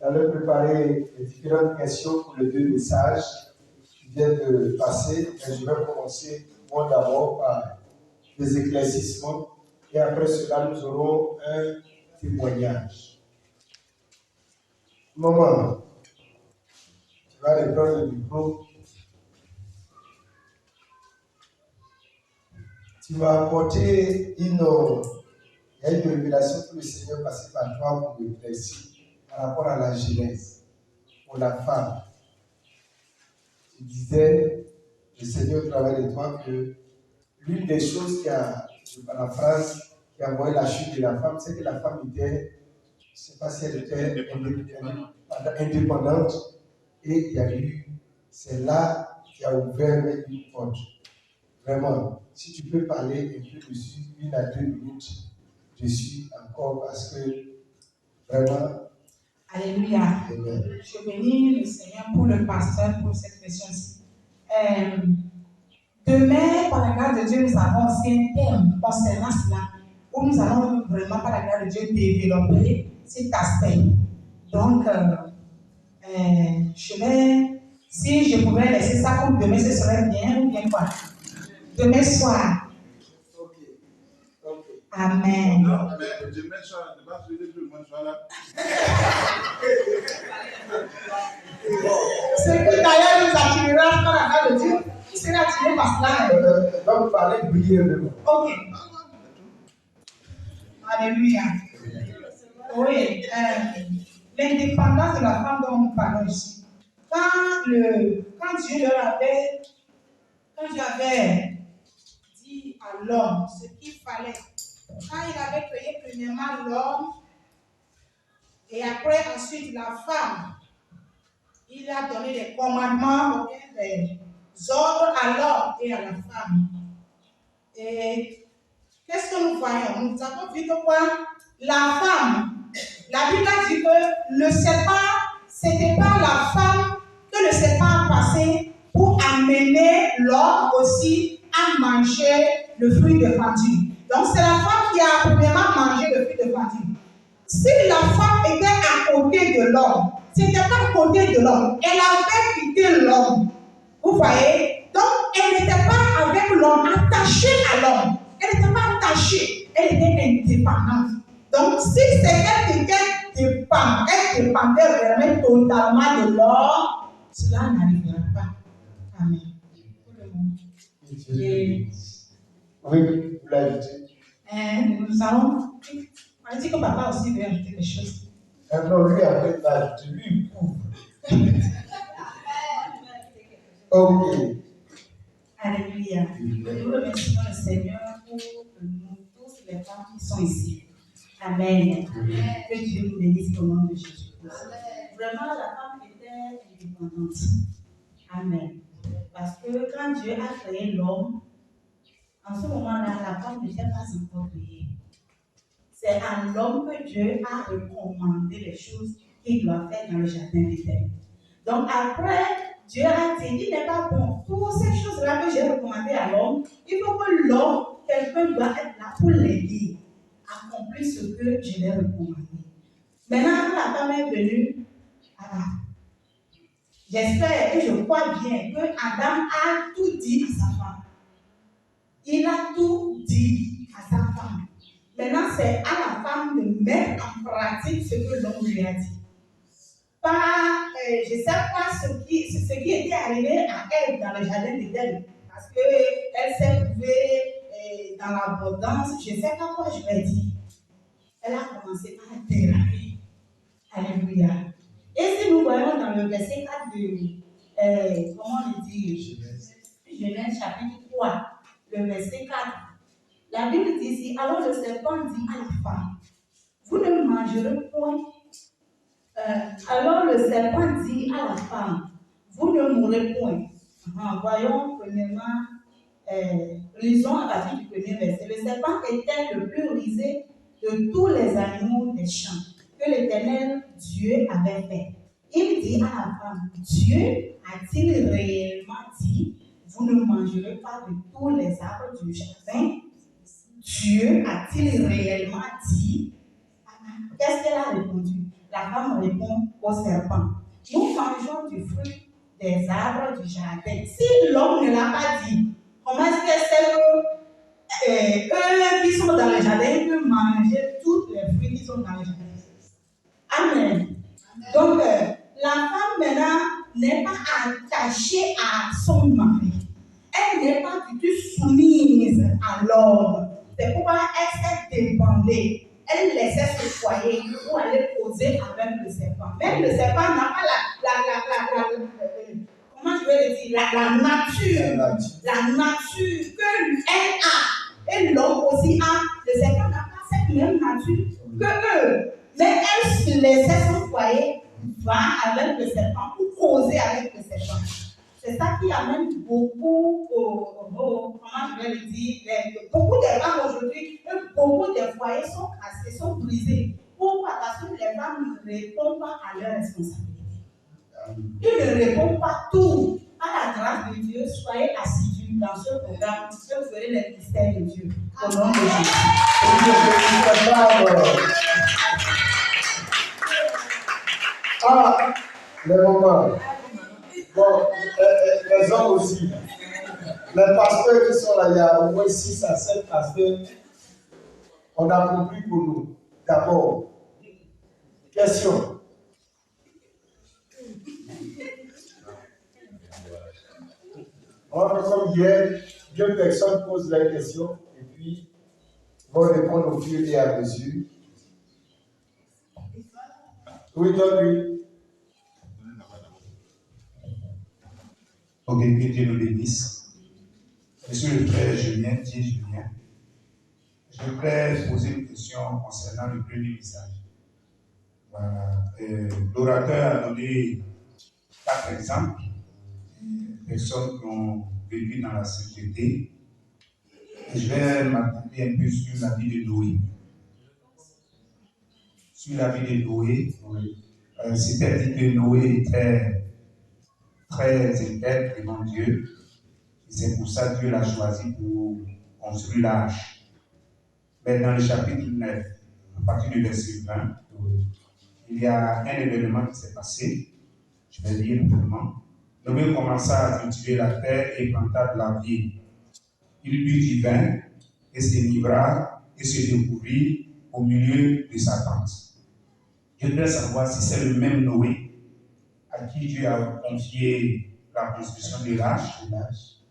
J'avais préparé les différentes questions pour les deux messages qui viennent de passer, mais je vais commencer moi d'abord par des éclaircissements et après cela nous aurons un témoignage. Maman, tu vas reprendre le micro. Tu m'as apporté il y a une révélation que le Seigneur passé par toi pour me éclaircir par rapport à la Genèse, pour la femme. Tu disais, le Seigneur travaille de toi que l'une des choses la phrase qui a envoyé la chute de la femme, c'est que la femme était, je ne sais pas si elle était indépendante, et il y a eu, c'est là qui a ouvert une porte. Vraiment, si tu peux parler un peu dessus, 1 à 2 minutes dessus encore, parce que vraiment. Alléluia. Amen. Je bénis le Seigneur pour le pasteur pour cette question-ci. Demain, par la grâce de Dieu, nous avons aussi un thème concernant cela, où nous allons vraiment, par la grâce de Dieu, développer cet aspect. Donc, si je pouvais laisser ça pour demain, ce serait bien ou bien quoi? Demain soir. Ok. Amen. Non, mais demain soir, ne pas se lever tout le monde soit là. Ce que d'ailleurs nous attirera par la grâce de Dieu, qui sera attiré par cela. Donc, parler brièvement. Ok. Alléluia. Oui, l'indépendance de la femme dont nous parlons ici. Quand Dieu avait dit à l'homme ce qu'il fallait, quand il avait créé premièrement l'homme et après ensuite la femme, il a donné des commandements, des ordres à l'homme et à la femme. Et qu'est-ce que nous voyons? Nous avons vu que quoi? La femme, la Bible a dit que le serpent, ce n'était pas la femme que le serpent a passé pour amener l'homme aussi à manger le fruit de fendue. Donc c'est la femme qui a premièrement mangé le fruit de fendue. Si la femme était à côté de l'homme, ce n'était pas à côté de l'homme, elle avait quitté l'homme. Vous voyez? Donc elle n'était pas avec l'homme, attachée à l'homme. Elle n'était pas attachée, elle était indépendante. Donc, si c'est elle qui était dépendante, elle dépendait vraiment totalement de l'homme, cela n'arrivera pas. Amen. Pour le monde. Et, oui, vous l'avez dit. Nous allons. On a dit que papa aussi veut ajouter quelque chose. Non, lui, après, il va ajouter. Lui, il couvre. Ok. Alléluia. Nous remercions le Seigneur pour nous tous les femmes qui sont ici. Amen. Que Dieu nous bénisse au nom de Jésus. Vraiment, la femme était indépendante. Amen. Parce que quand Dieu a créé l'homme, en ce moment-là, la femme n'était pas encore créée. C'est à l'homme que Dieu a recommandé les choses qu'il doit faire dans le jardin d'Éden. Donc après, Dieu a dit, il n'est pas bon. Pour ces choses-là que j'ai recommandées à l'homme, il faut que l'homme, quelqu'un doit être là pour l'aider, accomplir ce que je lui ai recommandé. Maintenant, la femme est venue, j'espère et je crois bien que Adam a tout dit à sa femme. Il a tout dit à sa femme. Maintenant, c'est à la femme de mettre en pratique ce que l'homme lui a dit. Je ne sais pas ce qui était arrivé à elle dans le jardin d'Éden, parce qu'elle s'est trouvée dans l'abondance, je ne sais pas quoi je vais dire. Elle a commencé par thérapie. Alléluia. Et si nous voyons dans le verset 4 de, comment on dit, Genèse chapitre 3, le verset 4, la Bible dit ici, alors le serpent dit à la femme, vous ne mangerez point. Alors le serpent dit à la femme, vous ne mourrez point. Voyons premièrement, lisons à partir du premier verset. Le serpent était le plus rusé de tous les animaux des champs que l'Éternel Dieu avait fait. Il dit à la femme, Dieu a-t-il réellement dit, vous ne mangerez pas de tous les arbres du jardin? Dieu a-t-il réellement dit? Qu'est-ce qu'elle a répondu? La femme répond au serpent, nous mangeons du fruit des arbres du jardin. Si l'homme ne l'a pas dit, comment est-ce qu'elle sait que eux qui sont dans le jardin peuvent manger tous les fruits qui sont dans le jardin? Amen. Donc, la femme maintenant n'est pas attachée à son mari. Elle n'est pas du tout soumise à l'homme. C'est pourquoi elle s'est dépendée. Elle laissait ce foyer pour aller causer avec le serpent. Même le serpent n'a pas comment je vais le dire, la nature qu'elle a. Et l'homme aussi a. Le serpent n'a pas cette même nature que eux. Mais elle se laissait son foyer, va avec le serpent ou causer avec le serpent. C'est ça qui amène beaucoup, comment je vais le dire, beaucoup de femmes aujourd'hui, beaucoup de foyers sont cassés, sont brisés. Pourquoi? Parce que les femmes ne répondent pas à leurs responsabilités. Ils ne répondent pas tout. À la grâce de Dieu, soyez assidus dans ce programme, que vous verrez les mystères de Dieu. Au nom de Jésus. Ah, les mamans. Bon, les hommes aussi. Les pasteurs qui sont là, il y a au moins 6 à 7 pasteurs. On a compris pour nous. D'abord, question. Comme hier, 2 personnes posent la question et puis vont répondre au fur et à mesure. Oui, donne-lui. Ok, que Dieu nous bénisse. Je suis le frère Julien, Dieu Julien. Je voudrais poser une question concernant le premier message. Voilà. L'orateur a donné 4 exemples de personnes qui ont vécu dans la société. Et je vais m'attarder un peu sur la vie de Noé. Sur la vie de Noé, c'était dit que Noé était très intègre devant Dieu. Et c'est pour ça que Dieu l'a choisi pour construire l'arche. Mais dans le chapitre 9, à partir du verset 20, il y a un événement qui s'est passé. Je vais lire rapidement. Noé commença à cultiver la terre et planta de la vigne. Il but du vin et s'enivra et se découvrit au milieu de sa tente. Je voudrais savoir si c'est le même Noé à qui Dieu a confié la construction de l'arche.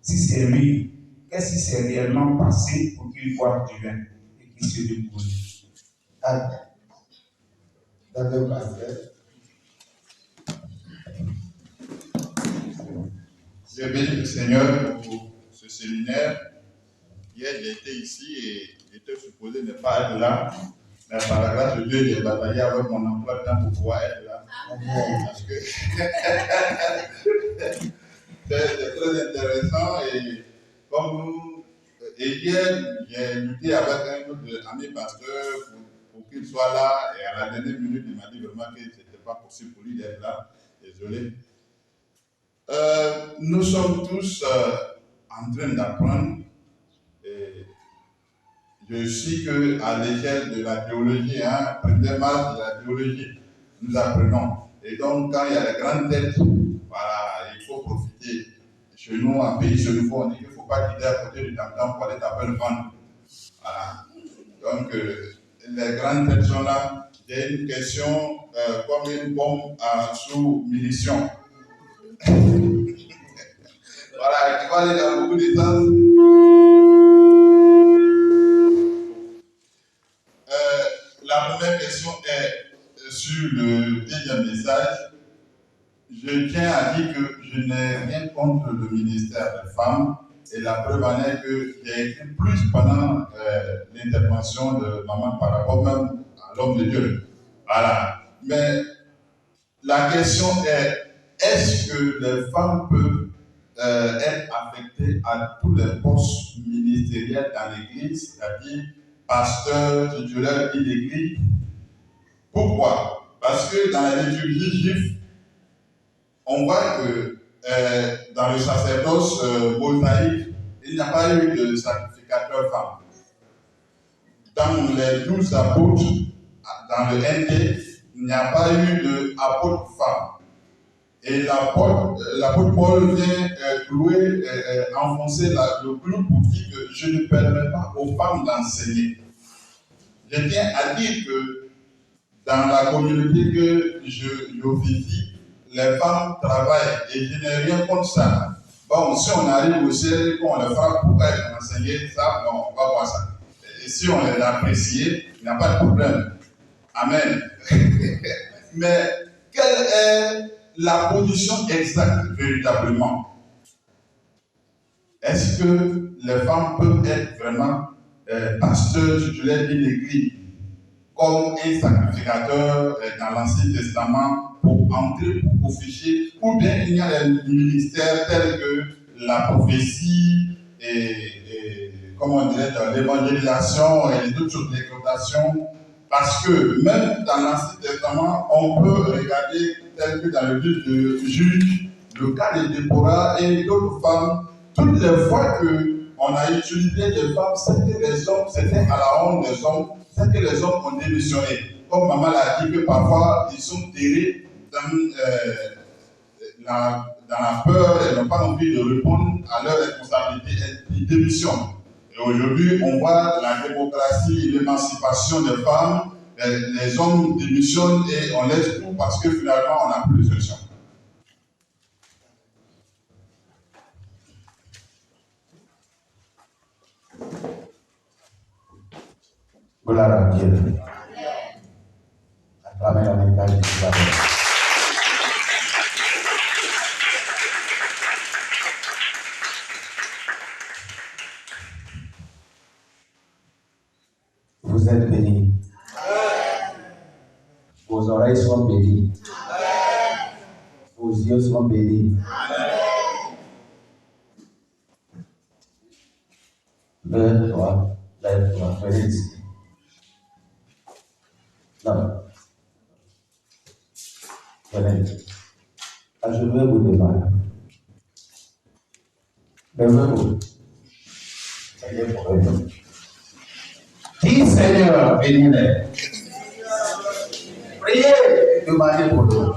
Si c'est lui, qu'est-ce qui s'est réellement passé pour qu'il boive du vin et qu'il se découvre? Amen. Dans pasteur. Je bénis le Seigneur pour ce séminaire. Hier, j'ai été ici et j'étais supposé ne pas être là. Mais par la grâce de Dieu, j'ai bataillé avec mon emploi de temps pour pouvoir être là. Parce que c'est très intéressant et comme nous, et hier, j'ai lutté avec un autre ami pasteur pour qu'il soit là et à la dernière minute, il m'a dit vraiment que ce n'était pas possible pour lui d'être là. Désolé. Nous sommes tous en train d'apprendre. Je sais qu'à l'échelle de la théologie, première marche de la théologie, nous apprenons. Et donc, quand il y a les grandes têtes, voilà, il faut profiter. Chez nous, en pays Sénégal, on dit qu'il ne faut pas quitter à côté du tam-tam pour aller taper le ventre. Voilà. Donc, les grandes têtes sont là. J'ai une question comme une bombe à sous-munition. Voilà, tu vas aller dans beaucoup de sens. La première question est sur le deuxième message. Je tiens à dire que je n'ai rien contre le ministère des femmes et la preuve en est que j'ai écrit plus pendant l'intervention de maman par rapport même à l'homme de Dieu. Voilà. Mais la question est-ce que les femmes peuvent être affectées à tous les postes ministériels dans l'Église, c'est-à-dire pasteur, titulaire de l'Église? Pourquoi? Parce que dans la liturgie juive, on voit que dans le sacerdoce mosaïque, il n'y a pas eu de sacrificateur femme. Dans les 12 apôtres, dans le NT, il n'y a pas eu d'apôtre femme. Et l'apôtre Paul vient clouer, enfoncer le clou pour dire que je ne permets pas aux femmes d'enseigner. Je tiens à dire que dans la communauté que j'officie, les femmes travaillent et je n'ai rien contre ça. Bon, si on arrive au ciel, qu'on le fera pour être enseigné, ça, bon, on va voir ça. Et si on les apprécie, il n'y a pas de problème. Amen. Mais quelle est la position exacte véritablement? Est-ce que les femmes peuvent être vraiment pasteurs titulaires d'une église comme un sacrificateur dans l'Ancien Testament pour entrer, pour officier, ou bien il y a des ministères tels que la prophétie et comment on dirait, l'évangélisation et les autres choses d'exhortation, parce que même dans l'Ancien Testament, on peut regarder tel que dans le livre de Juge, le cas de Déborah et d'autres femmes, toutes les fois qu'on a utilisé les femmes, c'était les hommes, c'était à la honte des hommes, c'est que les hommes ont démissionné. Comme maman l'a dit, que parfois ils sont terrés dans la peur et n'ont pas envie de répondre à leurs responsabilités et ils démissionnent. Et aujourd'hui, on voit la démocratie, l'émancipation des femmes, les hommes démissionnent et on laisse tout parce que finalement on n'a plus de solution. Gloire à Dieu. À travers la médaille de Dieu. Vous êtes bénis. Vos oreilles sont bénies. Vos yeux sont bénis. Lève-toi, lève-toi, venez ici. Non. Venez. Je vais vous demander. Lèvez-vous. Ayez pour eux. Dis Seigneur, bénis-les. Priez, demandez pour eux.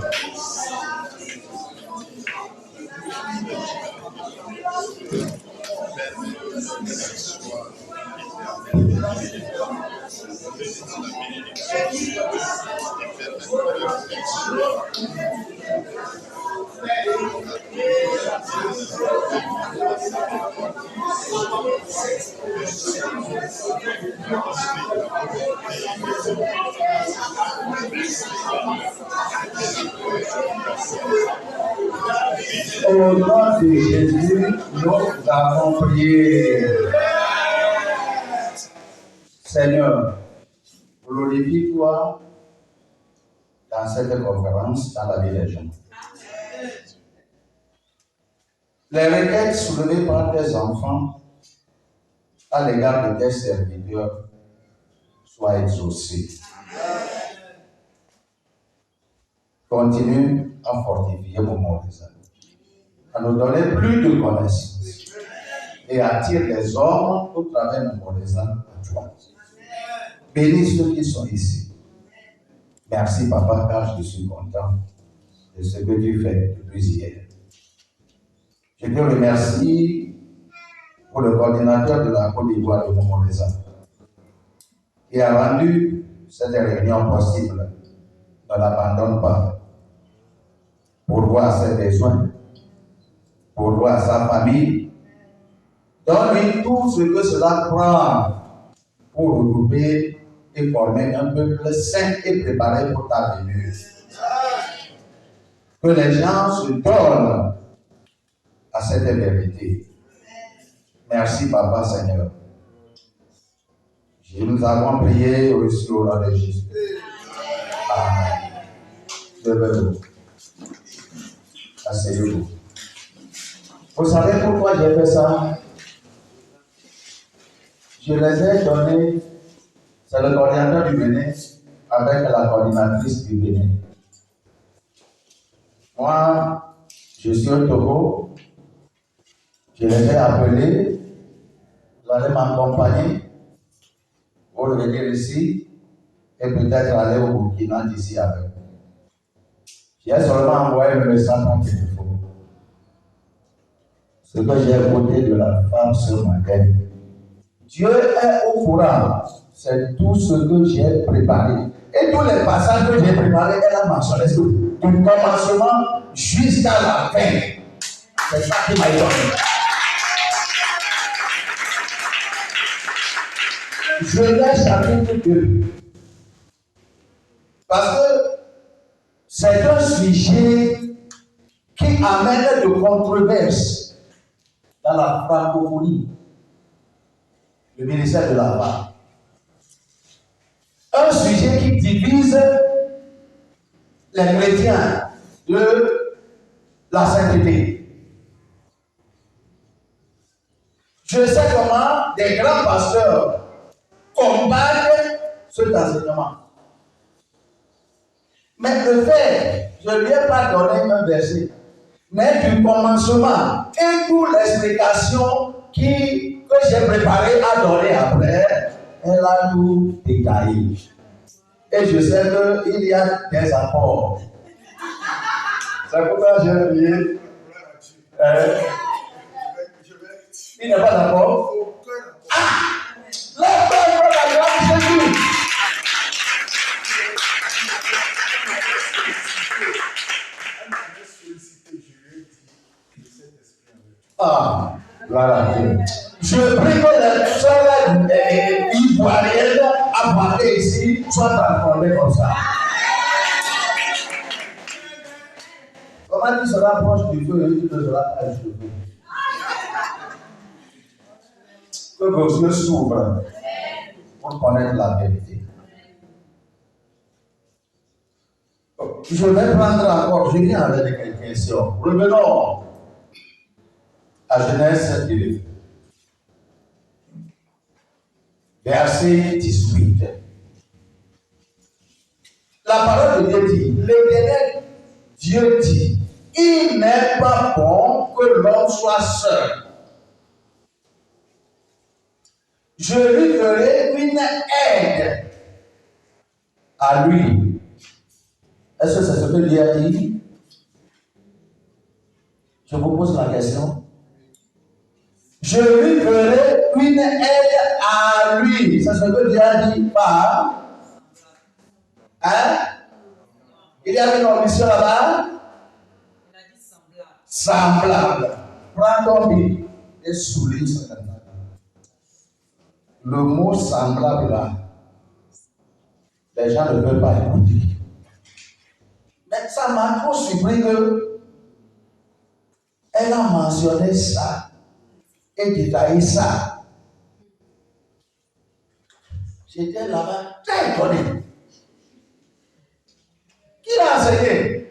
Au nom de Jésus, nous avons prié. Seigneur, glorifie-toi dans cette conférence, dans la vie des gens. Les requêtes soulevées par tes enfants à l'égard de tes serviteurs soient exaucées. Continue à fortifier mon monde, à nous donner plus de connaissances et attire les hommes au travers de mon raison à toi. Bénis ceux qui sont ici. Merci, Papa, car je suis content de ce que tu fais depuis hier. Je te remercie pour le coordinateur de la Côte d'Ivoire de Montmorency qui a rendu cette réunion possible. Ne l'abandonne pas. Pour voir ses besoins, pour voir sa famille. Donne-lui tout ce que cela prend pour regrouper et former un peuple sain et préparé pour ta venue. Que les gens se donnent à cette vérité. Merci, Papa Seigneur. Nous avons prié aussi au nom de Jésus. Amen. Levez-vous. Asseyez-vous. Vous savez pourquoi j'ai fait ça? Je les ai donnés, c'est le coordinateur du Bénin avec la coordinatrice du Bénin. Moi, je suis au Togo, je les ai appelés, vous allez m'accompagner pour venir ici et peut-être aller au Burkina d'ici avec. J'ai seulement envoyé le message par téléphone. Ce que j'ai écouté de la femme ce matin. Dieu est au courant. C'est tout ce que j'ai préparé. Et tous les passages que j'ai préparés, elle a mentionné du commencement jusqu'à la fin. C'est ça qui m'a donné. Je laisse chapitre 2. Parce que c'est un sujet qui amène de controverses dans la francophonie, le ministère de la femme. Un sujet qui divise les chrétiens de la sainteté. Je sais comment des grands pasteurs combattent cet enseignement. Mais le fait, je ne lui ai pas donné un verset, mais du commencement et toute l'explication que j'ai préparée à donner après, elle a tout détaillé. Et je sais qu'il y a des apports. C'est pourquoi j'ai oublié. Il n'y a pas d'apport. Ah! La grâce de Jésus. Ah, voilà. Je prie que les sœurs ivoiriennes apportées ici soient transformées comme ça. Comment tu seras proche du feu et tu ne seras pas du feu? Que vos yeux s'ouvrent pour connaître la vérité. Je vais prendre encore, je viens avec quelques questions. Revenons à Genèse 2, verset 18. La parole de Dieu dit, l'Éternel Dieu dit, il n'est pas bon que l'homme soit seul. Je lui ferai une aide à lui. Est-ce que c'est ce que Dieu a dit? Je vous pose la question. Je lui ferai une aide à lui. C'est ce que Dieu a dit, pas. Hein? Il y a une omission là-bas? Il a dit semblable. Semblable. Prends ton billet et souligne ce matin. Le mot semblable là, les gens ne veulent pas écouter. Mais ça m'a trop surpris qu'elle a mentionné ça et détaillé ça. J'étais là-bas très étonné. Qui l'a enseigné?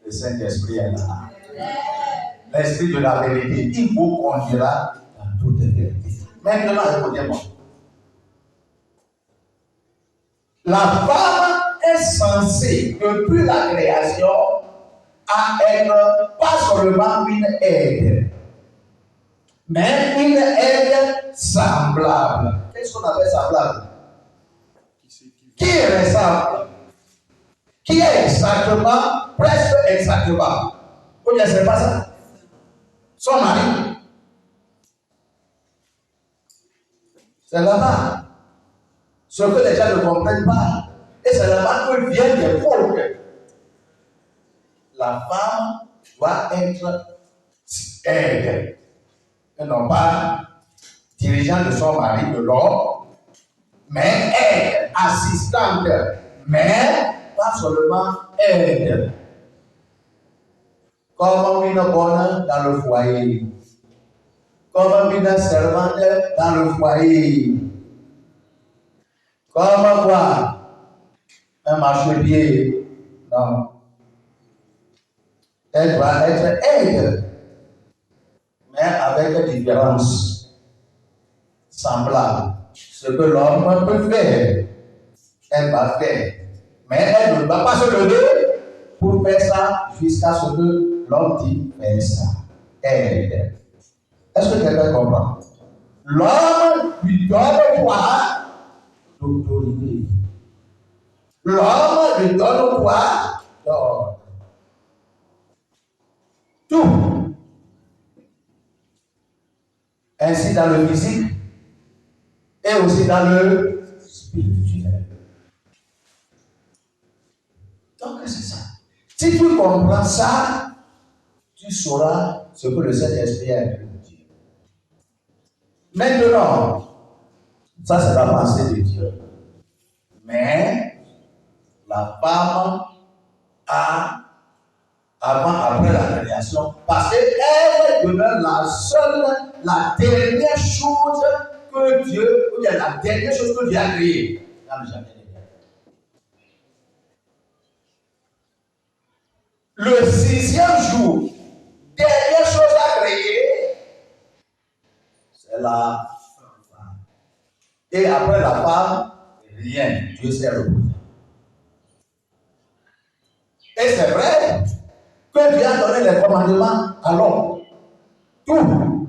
Le Saint-Esprit est là. L'Esprit de la vérité. Il vous conduira dans toute vérité. Maintenant, écoutez-moi. La femme est censée, depuis la création, à être pas seulement une aide, mais une aide semblable. Qu'est-ce qu'on appelle semblable? Qui ressemble? Qui est exactement, presque exactement. Vous ne savez pas ça? Son mari. C'est là-bas. Ce que les gens ne comprennent pas. Et c'est là-bas que viennent des fautes. La femme doit être aide. Et non pas dirigeant de son mari, de l'homme, mais aide, assistante, mais pas seulement aide. Comme une bonne dans le foyer. Comme une servante dans le foyer. Comme quoi? Un marchepied. Non. Elle doit être aide, mais avec différence. Semblable. Ce que l'homme peut faire, elle va faire. Mais elle ne va pas se lever pour faire ça jusqu'à ce que l'homme dit faire ça. Aide. Est-ce que quelqu'un comprend? L'homme lui donne quoi? L'autorité. L'homme lui donne quoi? d'ordre. Tout. Ainsi dans le physique et aussi dans le spirituel. Donc c'est ça. Si tu comprends ça, tu sauras ce que le Saint-Esprit a écrit de dire. Maintenant, ça c'est la pensée de Dieu. Mais la femme a, après la création, parce qu'elle demeure la dernière chose que Dieu, ou bien la dernière chose que Dieu a créée dans le jardin d'Éden. Le 6e jour, dernière chose à créer, c'est la femme. Et après la femme, rien. Dieu s'est reposé. Et c'est vrai que Dieu a donné les commandements à l'homme. Tout.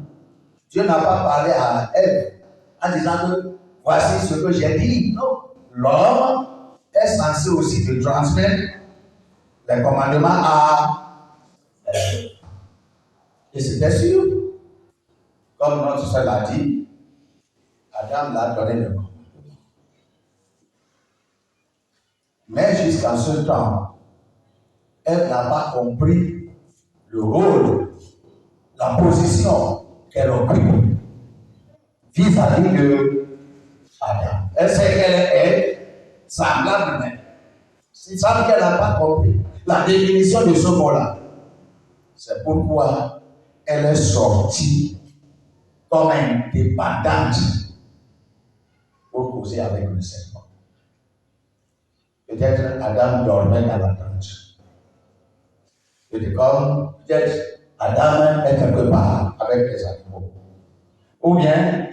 Dieu n'a pas parlé à elle en disant que voici ce que j'ai dit. Non. L'homme est censé aussi te transmettre les commandements à elle. Et c'était sûr. Comme notre soeur l'a dit, Adam l'a donné le commandement. Mais jusqu'à ce temps, elle n'a pas compris le rôle, la position qu'elle occupe vis-à-vis de Adam. Elle sait qu'elle est semblable, mais c'est ça qu'elle n'a pas compris. La définition de ce mot-là. C'est pourquoi elle est sortie comme indépendante pour causer avec le serpent. Peut-être Adam dormait dans la tente. Peut-être Adam est quelque part avec les animaux. Ou bien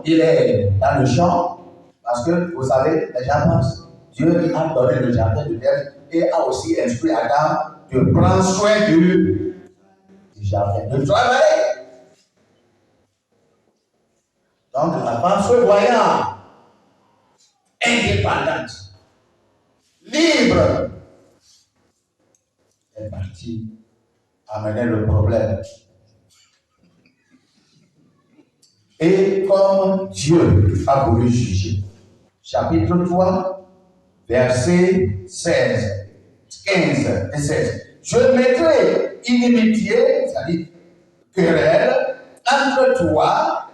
il est dans le champ, parce que vous savez, les gens pensent, Dieu a donné le jardin de l'Éden et a aussi instruit Adam de prendre soin du jardin, de travailler. Donc la femme se voyant indépendante, libre, est partie amener le problème. Et comme Dieu a voulu juger, chapitre 3, versets 16, 15 et 16. Je mettrai inimitié, c'est-à-dire querelle, entre toi,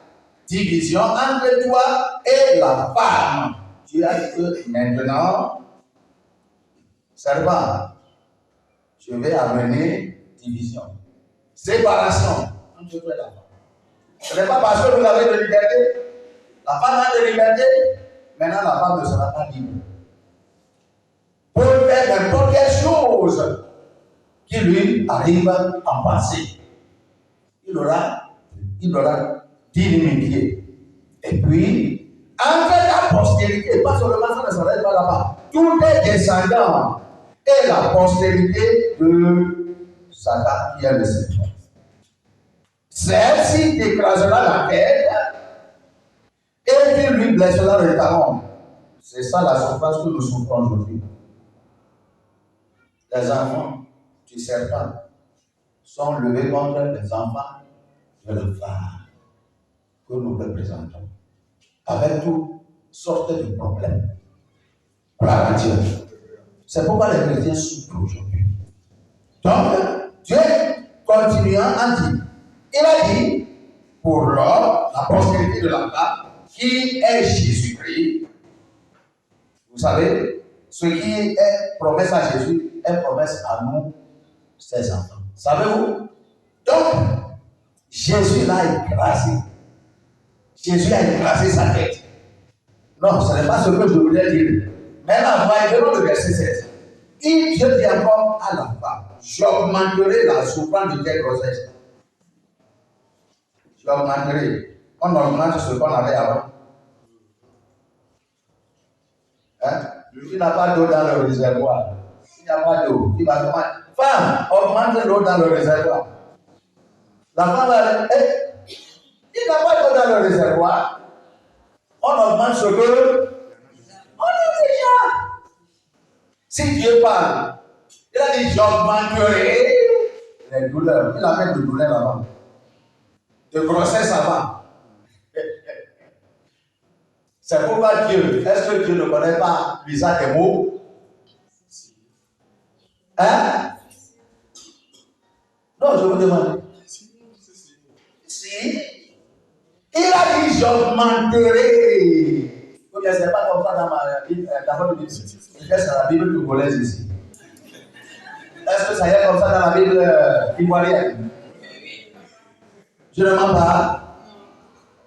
division entre toi et la femme. Dieu a dit que maintenant, servant, je vais amener division, séparation entre toi et la femme. Ce n'est pas parce que vous avez de liberté, la femme a de liberté, maintenant la femme ne sera pas libre. Pour faire n'importe quelle chose qui lui arrive en passé, il aura d'inimitié. Et puis, entre la postérité, pas seulement ça ne s'arrête pas là-bas, tous les descendants et la postérité de Satan qui est le Seigneur. Celle-ci t'écrasera la tête et tu lui blessera le talon. C'est ça la souffrance que nous souffrons aujourd'hui. Les enfants du serpent sont levés contre les enfants de la femme que nous représentons, avec toutes sortes de problèmes. Gloire à Dieu. C'est pourquoi les chrétiens souffrent aujourd'hui. Donc, Dieu continuant à dire, il a dit, pour l'homme, la postérité de la femme, qui est Jésus-Christ, vous savez, ce qui est promesse à Jésus est promesse à nous, ses enfants. Savez-vous? Donc, Jésus l'a écrasé. Jésus a écrasé sa tête. Non, ce n'est pas ce que je voulais dire. Maintenant, voyez le verset 16. Et Dieu dit encore à la femme, j'augmenterai la souffrance de tes grossesses. J'augmenterai. On augmente ce qu'on avait avant. Hein? Il n'a pas d'eau dans le réservoir. Il n'y a pas d'eau. Il va comment? Femme, augmente l'eau dans le réservoir. La femme va dire, il n'a pas d'eau dans le réservoir. On augmente ce que on a déjà. Si Dieu parle, Il a dit, j'augmenterai les douleurs. Il amène de douleurs avant. De grossesse avant. C'est pourquoi Dieu, est-ce que Dieu ne connaît pas l'usage des mots? Hein? Non, je vous demande. Si. Il a dit, j'augmenterai. Vous ne savez pas comme ça dans ma Bible, dans votre Bible. C'est la Bible togolaise ici. Est-ce que ça y est comme ça dans la Bible ivoirienne? Je ne mens pas.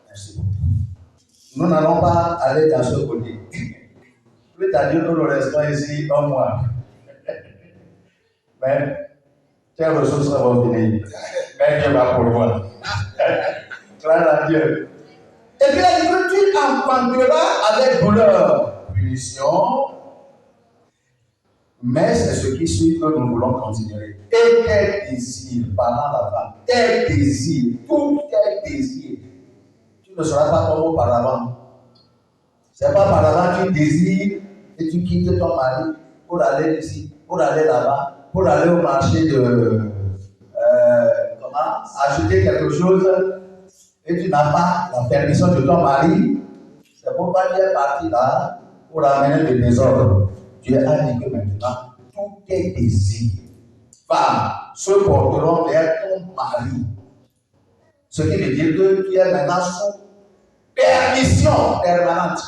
Merci beaucoup. Nous n'allons pas aller dans ce côté. Plus tard, nous le restons ici un mois. Mais, quelles ressources vont venir? Mais Dieu va pourvoir. Gloire à Dieu. Et puis, il dit que tu enfanteras avec douleur, punition. Mais c'est ce qui suit que nous voulons considérer. Et quel désir, parlant la femme, quel désir, tout quel désir. Tu ne seras pas comme auparavant. C'est pas par avant tu désires et tu quittes ton mari pour aller ici, pour aller là-bas, pour aller au marché de acheter quelque chose et tu n'as pas la permission de ton mari. C'est pourquoi tu es parti là pour amener le désordre. Dieu a dit que maintenant, tous tes désirs, femmes, se porteront vers ton mari. Ce qui veut dire que tu es maintenant sous permission permanente.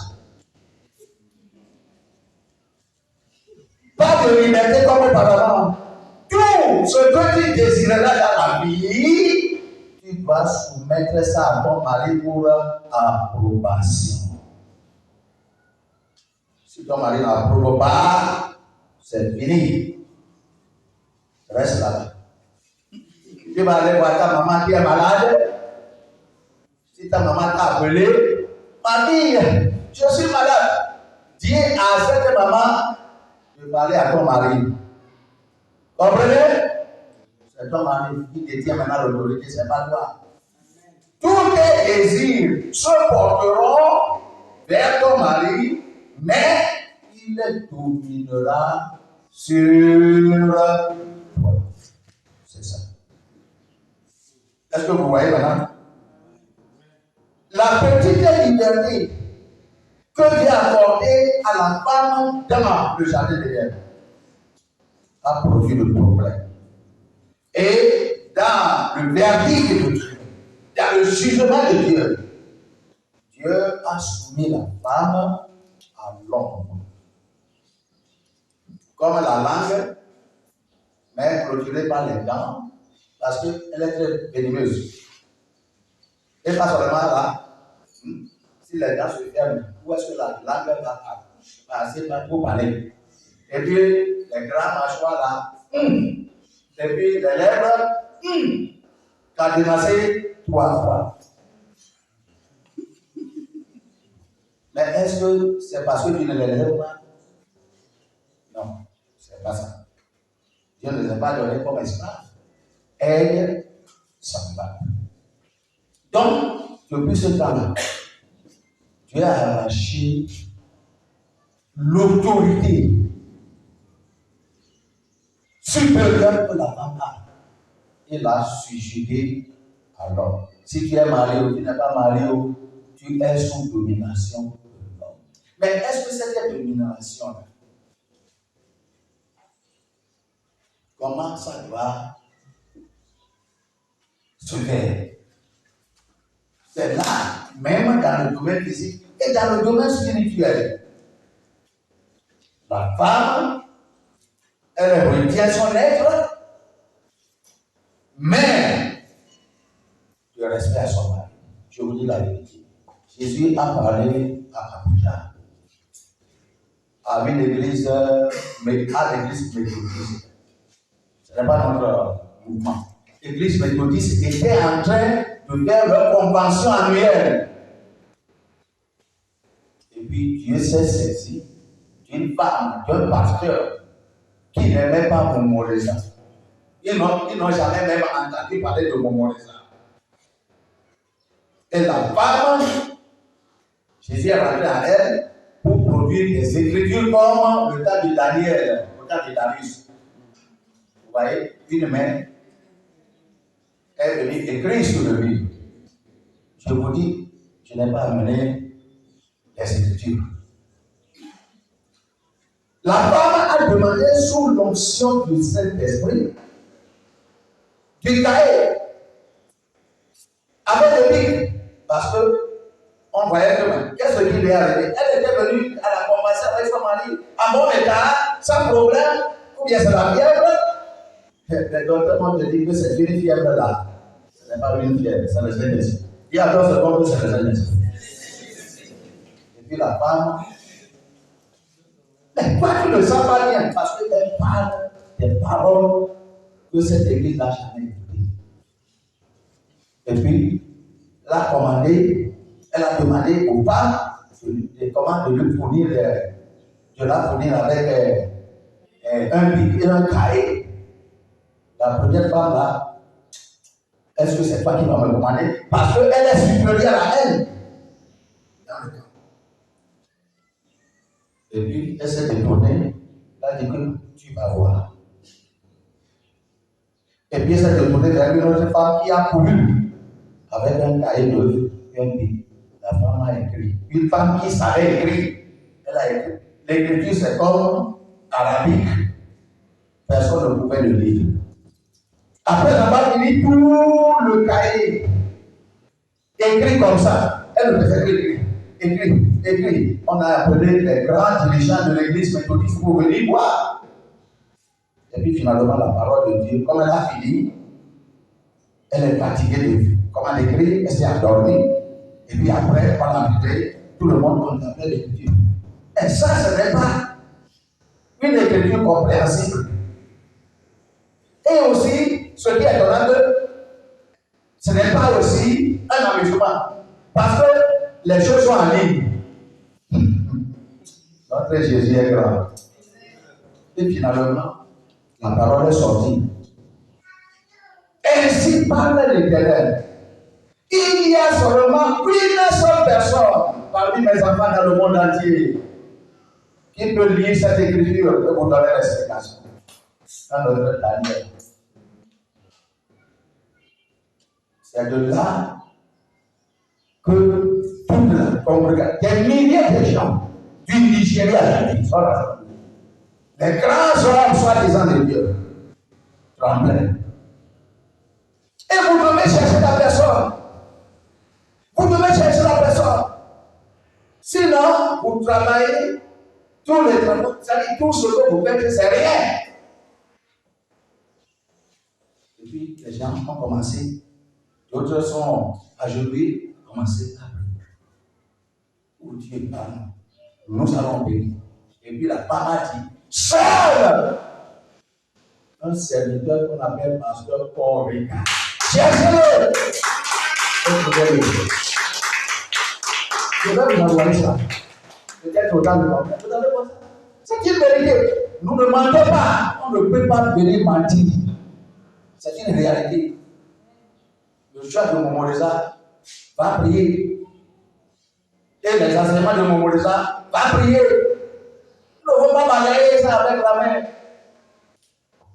Pas de liberté comme auparavant. Tout ce que tu désireras dans la vie, tu dois soumettre ça à ton mari pour approbation. Si ton mari n'approuve pas, c'est fini. Reste là. Tu vas aller voir ta maman qui est malade. Si ta maman t'a appelé, mamie, je suis malade. Dis à cette maman de parler à ton mari. Comprenez? C'est ton mari qui détient maintenant l'autorité, c'est pas toi. Tous tes désirs se porteront vers ton mari, mais il dominera sur toi. C'est ça. Est-ce que vous voyez maintenant? La petite liberté que Dieu a accordée à la femme dans le jardin d'Éden a produit le problème. Et dans le verdict de Dieu, dans le jugement de Dieu, Dieu a soumis la femme à l'homme. Comme la langue, mais clôturée par les dents, parce qu'elle est très venimeuse. Et pas seulement là, si les dents se ferment, où est-ce que la langue va passer pour parler? Et puis, les grands mâchoires là, et puis les lèvres, cadenassées 3 fois. Mais est-ce que c'est parce que tu ne les lèves pas? Non, c'est pas ça. Dieu ne les a pas donnés comme esclaves. Elles s'en battent. Donc, depuis ce temps-là, Dieu a arraché l'autorité supérieure que la femme a. Il l'a sujet à l'homme. Si tu es marié ou tu n'es pas marié, tu es sous domination de l'homme. Mais est-ce que cette domination-là, comment ça doit se faire? C'est là, même dans le domaine physique et dans le domaine spirituel. La femme, elle retient son être, mais le respect à son mari. Je vous dis la vérité. Jésus a parlé à Abuja, à une église, à l'église méthodiste. Ce n'est pas notre mouvement. L'église méthodiste était en train de faire leur convention annuelle. Et puis Dieu s'est saisi d'une femme, d'un pasteur qui n'aimait pas Momoreza. Ils n'ont jamais même entendu parler de Momoreza. Et la femme, Jésus est rentré à elle pour produire des écritures comme le cas de Daniel, le cas de Darius. voyez, une main est venue écrire sur le livre. Je vous dis, je n'ai pas amené les Écritures. La femme a demandé sous l'onction du Saint-Esprit du cahier avec le bic, parce que on voyait que qu'est-ce qui lui est arrivé? Elle était venue à la conversation avec son mari à bon état, sans problème, ou bien c'est la fièvre. Les docteurs m'ont dit que c'est une fièvre là. Ce n'est pas une fièvre, c'est le Saint-Esprit. Il y a d'autres secondes que c'est le Saint-Esprit. Et puis la femme, mais toi tu ne sens pas bien parce qu'elle parle des paroles que cette église n'a jamais écoutées. Et puis, elle a demandé aux femmes de lui fournir, de la fournir avec un bic et un cahier. La première femme là, est-ce que c'est toi qui vas me demander? Parce qu'elle est supérieure à elle. Dans le camp. Et puis, elle s'est détournée. Elle a dit que tu vas voir. Et puis, elle s'est détournée vers une autre femme qui a couru avec un cahier de un bic. La femme a écrit. Une femme qui savait écrire, elle a écrit. L'écriture, c'est comme arabique. Personne ne pouvait le lire. Après avoir fini tout le cahier, écrit comme ça, elle ne faisait écrit. On a appelé les grands dirigeants de l'église méthodiste pour venir voir. Et puis finalement, la parole de Dieu, comme elle a fini, elle est fatiguée de comment écrire, elle s'est endormie. Et puis après, pendant l'été, tout le monde contemplait l'écriture. Et ça, ce n'est pas une écriture compréhensible. Et aussi, ce qui est étonnant, ce n'est pas aussi un amusement. Parce que les choses sont en ligne. Notre Jésus est grand. Et finalement, la parole est sortie. Ainsi parle l'Éternel. Il y a seulement une seule personne parmi mes enfants dans le monde entier qui peut lire cette écriture et vous donner l'explication. Dans notre Daniel. C'est de là que toute la congrégation, des milliers de gens du Nigeria, les grands hommes soi-disant de Dieu, tremblaient. Et vous devez chercher la personne. Vous devez chercher la personne. Sinon, vous travaillez tous les travaux, c'est-à-dire tout ce que vous faites, c'est rien. Et puis, les gens ont commencé. D'autres sont agenouillés, commencé à prier. Oh Dieu, pardon. Nous allons prier. Et puis la femme a dit, seul un serviteur qu'on appelle pasteur Paul Ricard. Cherchez-le! Je vais vous envoyer ça. Peut-être au temps de l'homme. Vous allez voir ça. C'est une vérité. Nous ne mentons pas. On ne peut pas venir mentir. C'est une réalité. Le chef de Momoreza va prier. Et les enseignements de Momoreza va prier. Nous ne pouvons pas balayer ça avec la main.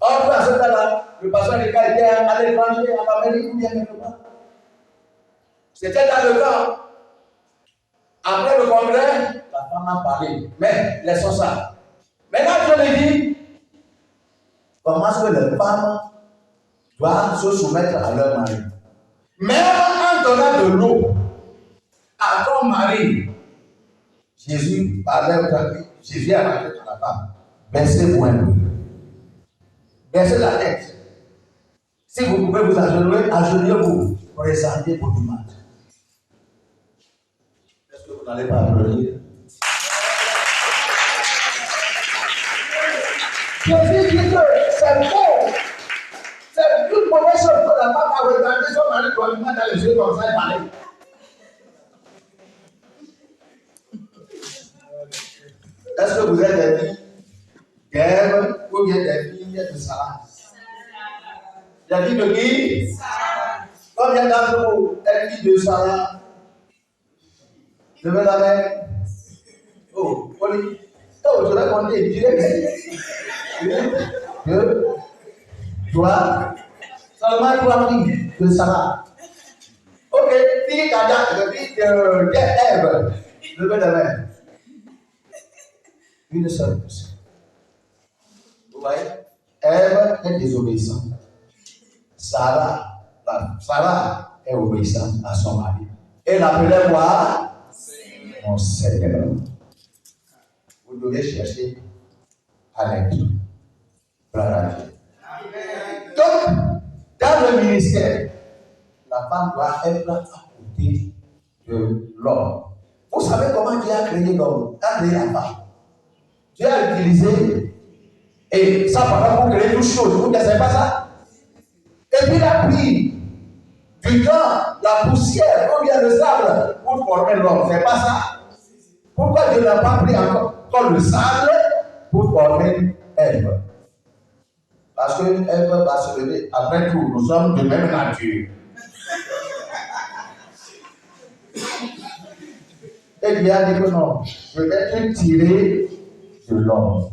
Or, à ce temps-là, le pasteur Ricard était à l'étranger, en Amérique ou bien quelque part. C'était dans le camp. Après le congrès, la femme a parlé. Mais laissons ça. Maintenant, je lui dis, comment est-ce que les femmes doivent se soumettre à leur mari? Même en donnant de l'eau à ton mari, Jésus parlait aujourd'hui. Jésus a marqué à la femme. Baissez-vous un peu. Baissez la tête. Si vous pouvez vous agenouiller, agenouillez-vous. Présentez vos demandes. Est-ce que vous n'allez pas applaudir? Jésus dit que c'est faux. C'est une mauvaise chose que la femme a regardé son mari probablement dans les yeux comme ça et parler. Est-ce que vous êtes des filles d'Ève ou bien des filles de Sarah? Des filles de qui? Sarah. Combien d'entre vous êtes filles de Sarah? Levez la main. Oh, Oli. Oh, je vais compter direct. 1, 2, Toi, seulement 3 filles de Sarah. Ok, fille d'Adam, fille d'Ève. Levez la main. Une seule personne. Vous voyez? Ève est désobéissante. Sarah est obéissante à son mari. Elle l'appelait quoi? Mon Seigneur. Vous devez chercher à l'être. Donc, dans le ministère, la femme doit être à côté de l'homme. Vous savez comment Dieu a créé l'homme, a créé la femme. Dieu a utilisé, et ça pendant pour créer toutes choses. Vous ne savez pas ça? Et puis il a pris du temps, la poussière, ou bien le sable pour former l'homme. C'est pas ça? Pourquoi Dieu n'a pas pris encore le sable pour former Ève? Parce que Ève va se lever. Après tout, nous sommes de même nature. Et Dieu a dit que non, je vais te tirer de l'homme.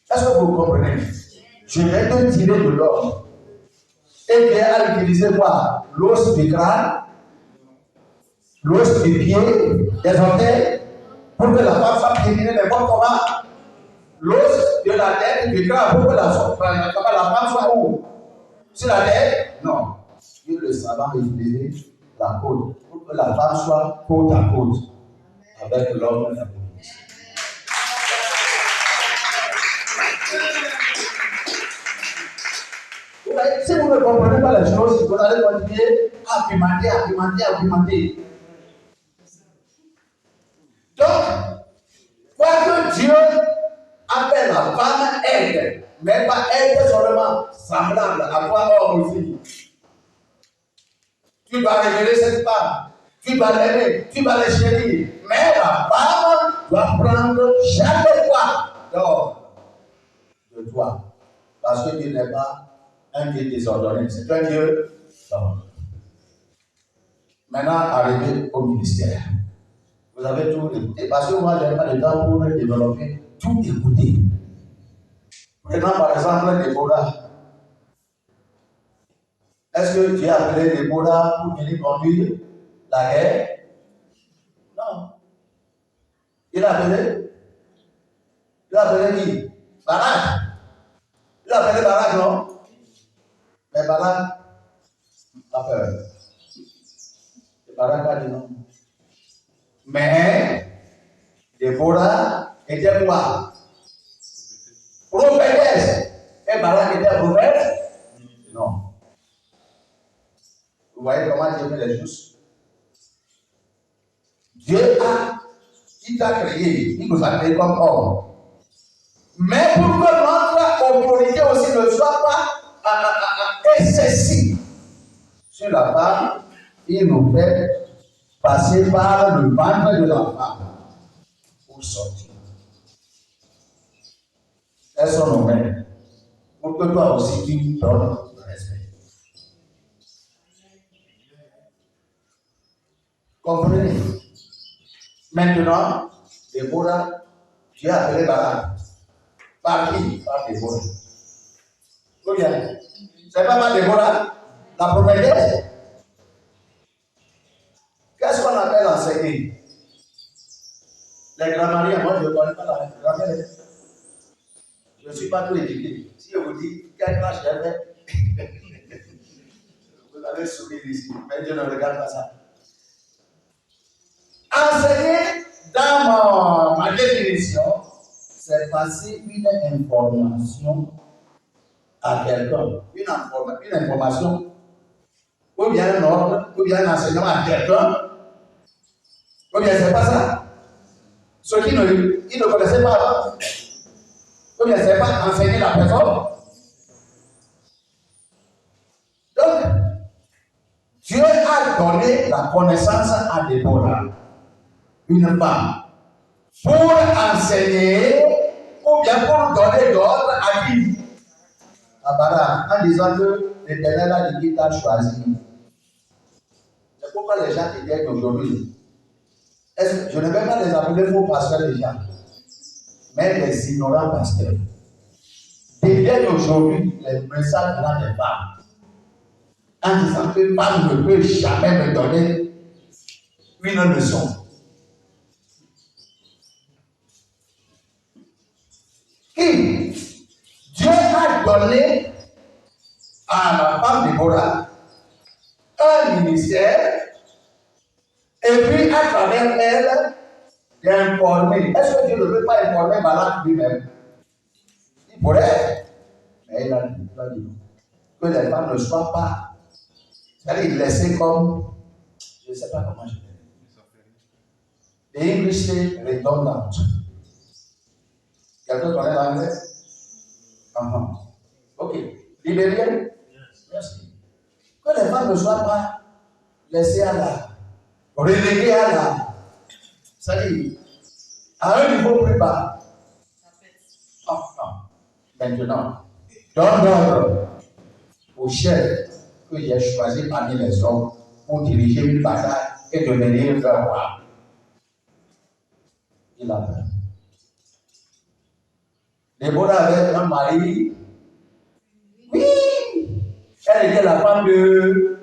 Est-ce que vous comprenez? Je vais te tirer de l'homme. Et Dieu a utilisé quoi? L'os du crâne, l'os du pied, des orteils, pour que la femme soit féminine n'importe comment. L'os de la tête du crâne, pour que la femme soit où? Sur la tête? Non. Dieu le savant a utilisé la côte, pour que la femme soit côte à côte avec l'homme et la police. Si vous ne comprenez pas les choses, vous allez continuer à argumenter. Donc, quoi que Dieu appelle la femme aide, mais pas aide seulement semblable à toi, homme aussi. Tu dois révéler cette femme, tu dois l'aimer, tu dois la chérir, mais la femme doit prendre chaque fois d'or de toi. Parce que Dieu n'est pas un Dieu désordonné, c'est un Dieu d'ordre. Maintenant, arrivé au ministère. Vous avez tout écouté. Parce que moi, je n'ai pas le temps pour développer tout écouter. Prenons par exemple Déborah. Est-ce que Dieu a appelé Déborah pour venir conduire la guerre? Non. Il a appelé qui? Barak. Il a appelé Barak, non? Mais Barak a peur. Et Barak a dit non. Mais Déborah était quoi? Prophétesse. Et Barak était prophète? Non. Vous voyez comment Dieu fait les choses? Dieu il t'a créé, il nous a créé comme homme. Mais pour que notre autorité aussi ne soit pas excessive sur la femme, il nous fait passer par le ventre de la femme pour sortir. Elles sont nos mains. Pour que toi aussi tu donnes le respect. Comprenez? Maintenant, Déborah, Dieu a appelé Barak. Par qui? Par Déborah. Vous bien? C'est pas par Déborah, la prophétesse. Qu'est-ce qu'on appelle enseigner? Les grammairiens, moi je ne connais pas la grammaire. Je ne suis pas tout éduqué. Si je vous dis quelle classe j'ai fait, vous allez sourire ici, mais Dieu ne regarde pas ça. Enseigner, dans ma définition, c'est passer une information à quelqu'un. Une information, ou bien un ordre, ou bien un enseignement à quelqu'un. Ou bien c'est pas ça. Ceux qui ne connaissaient pas avant. Ou bien c'est pas enseigner la personne. Donc, Dieu a donné la connaissance à Déborah, une femme, pour enseigner ou bien pour donner l'ordre à qui? À Barak, en disant que l'Éternel a dit qu'il t'a choisi. C'est pourquoi les gens qui viennent aujourd'hui, je ne vais pas les appeler faux pasteurs les gens, mais les ignorants pasteurs. deviennent aujourd'hui les messages venant des femmes. En disant que femme ne peut jamais me donner une leçon. Qui Dieu a donné à la femme Déborah un ministère et puis à travers elle d'informer. Est-ce que Dieu ne veut pas informer Balak lui-même? Il pourrait, mais il a dit non. Que les femmes ne soient pas, c'est-à-dire laissées comme, je ne sais pas comment je vais dire. The English say redundant. Quelqu'un connaît l'anglais? Ok. Libérienne? Merci. Que les femmes ne soient pas laissées à la, reléguées à la, c'est-à-dire à un niveau plus bas. Non. Maintenant, donne l'ordre au chef que j'ai choisi parmi les hommes pour diriger une bataille et devenir un roi. Il a peur. Déborah avait un mari. Oui! Elle était la femme de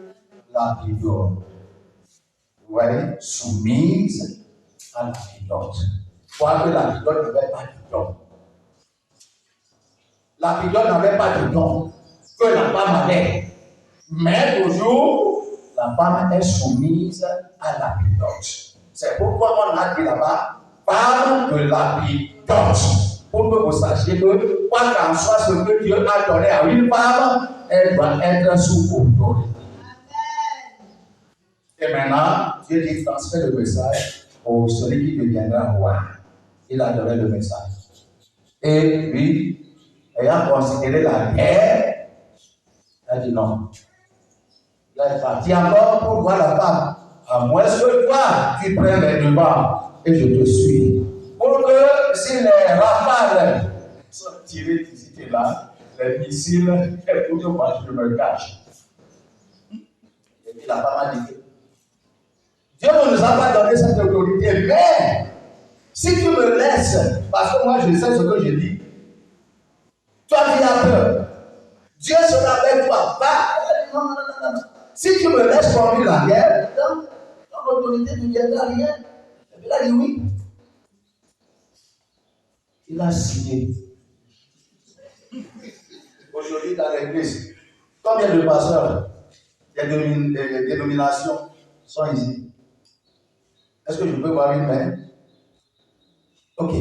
Lapidot. Vous voyez, soumise à Lapidot. Quoique Lapidot n'avait pas de don. Lapidot n'avait pas de don que la femme avait. Mais toujours, la femme est soumise à Lapidot. C'est pourquoi on a dit là-bas, femme de Lapidot. Pour que vous sachiez que, quoi qu'en soit ce que Dieu a donné à une femme, elle doit être sous autorité. Et maintenant, Dieu dit transfère le message au celui qui deviendra roi. Il a donné le message. Et lui, ayant considéré la guerre, il a dit non. Il est parti encore pour voir la femme. À moins que toi, tu prennes les devants et je te suis. Pour que si les rafales sont tirés d'ici et là, les missiles, et pour que moi je me cache. Et puis la femme a dit que Dieu ne nous a pas donné cette autorité, mais si tu me laisses, parce que moi je sais ce que je dis, toi tu as peur. Dieu sera avec toi. Non. Si tu me laisses conduire la guerre, ton autorité ne deviendra rien. Et puis il a dit oui. Il a signé. Aujourd'hui, dans l'église, combien de pasteurs, des dénominations sont ici? Est-ce que je peux voir une main? Ok.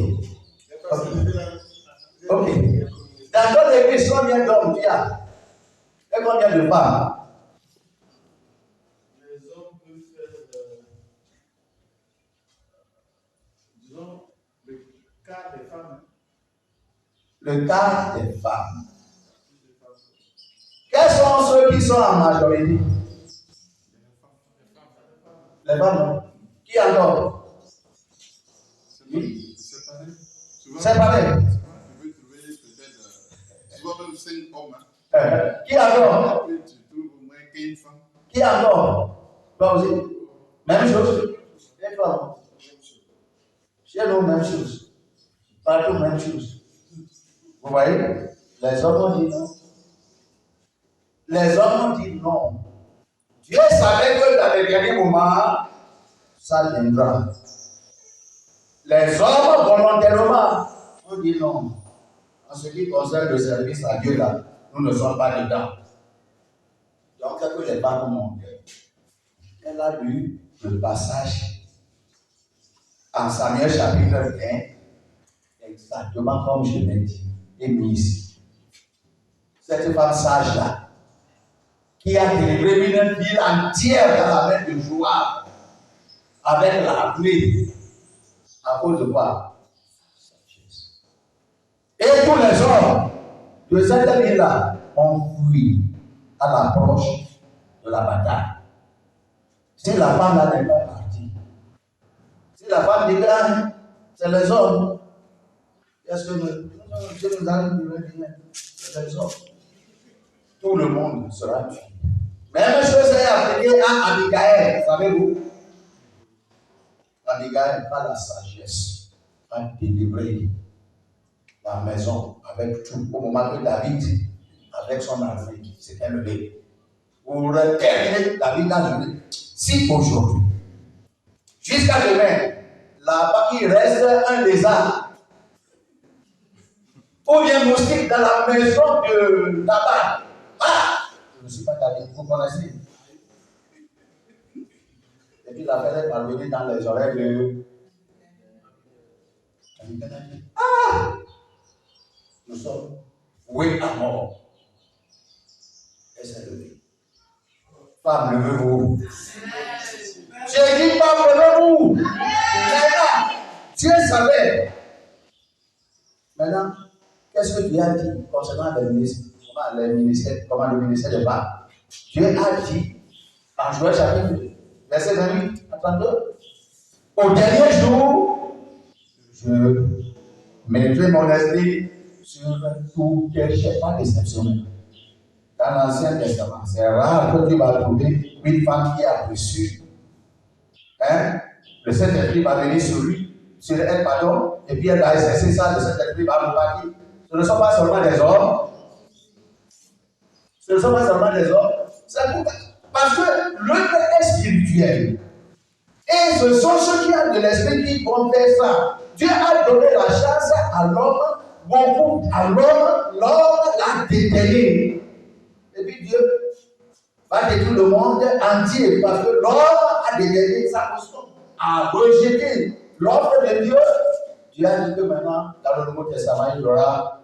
Dans notre église, combien d'hommes il y a? Et combien de femmes? Les hommes peuvent faire, disons, le quart des femmes. Le quart des femmes. Quels sont ceux qui sont en majorité? Les femmes. Qui encore? Oui. Séparés. Tu peux trouver peut-être, souvent même 5 hommes. Qui encore? Tu trouves au moins 15 femmes. Qui encore? Toi aussi? Même chose? Les femmes. Chez nous, même chose. Partout, même chose. Vous voyez? Les hommes ont dit non. Les hommes ont dit non. Dieu savait que dans les derniers moments, ça viendra. Les hommes, volontairement, ont dit non. En ce qui concerne le service à Dieu, là, nous ne sommes pas dedans. Donc, que les femmes m'ont dit, elle a lu le passage en Samuel chapitre 1, exactement comme je l'ai dit, et mis ici. Cette femme sage-là, qui a délivré une ville entière dans la main de Joab, avec la clé, à cause de quoi? Et tous les hommes de cette ville-là ont fui à l'approche de la bataille. Si la femme là n'est pas partie, si la femme dit que c'est les hommes, est-ce que Dieu nous a dit c'est les hommes? Tout le monde sera tué. Même chose est appliquée à Abigail, savez-vous? Abigail, pas la sagesse, a délivré la maison avec tout. Au moment que David, avec son armée, s'était levé pour terminer David a joué. Si aujourd'hui, jusqu'à demain, là-bas il reste un lézard ou bien moustique dans la maison de Nabal. Ah! Je ne suis pas David, vous connaissez. Et puis la fête est parvenue dans les oreilles de David. Ah! Nous sommes voués à mort. Et c'est levé. Femme, levez-vous. J'ai dit, femme, levez-vous. Maintenant, Dieu savait. Maintenant, qu'est-ce que Dieu a dit concernant les ministres, comment le ministère des femmes? Dieu a dit, en Joël chapitre 2, verset 28 à 32, au dernier jour, je mettrai mon esprit sur tout tes chefs, pas d'exception. Dans l'Ancien Testament, c'est rare que tu vas trouver une femme qui a reçu. Le Saint-Esprit va venir sur elle, pardon, et puis elle va exercer ça, le Saint-Esprit va repartir. Ce ne sont pas seulement des hommes. Ce ne sont pas seulement des hommes. C'est pourquoi. Parce que l'œuvre est spirituelle. Et ce sont ceux qui ont de l'esprit qui vont faire ça. Dieu a donné la chance à l'homme, beaucoup à l'homme, l'homme l'a déterminé. Et puis Dieu va détruire le monde entier parce que l'homme a déterminé sa posture, a rejeté l'offre de Dieu. Dieu a dit que maintenant, dans le Nouveau Testament, il y aura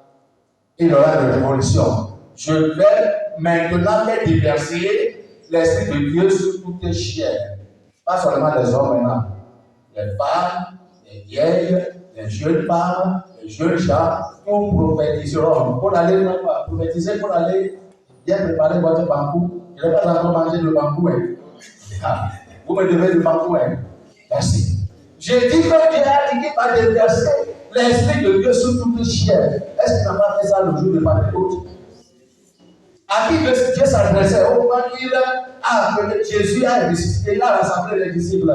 une révolution. Je vais maintenant faire déverser l'Esprit de Dieu sur toutes les chairs. Pas seulement les hommes maintenant. Les femmes, les vieilles, les jeunes femmes, les jeunes gens, tous prophétiseront. Pour aller prophétiser, pour aller bien préparer votre bankou. Je n'ai pas encore mangé le bankou. Vous me devez le bankou. Merci. J'ai dit que Dieu a dit qu'il va déverser l'Esprit de Dieu sur toutes les chairs. Est-ce qu'il n'a pas fait ça le jour de Pentecôte? À qui Dieu s'adressait? Au moment qu'il a appelé, Jésus a ressuscité, il a rassemblé les disciples.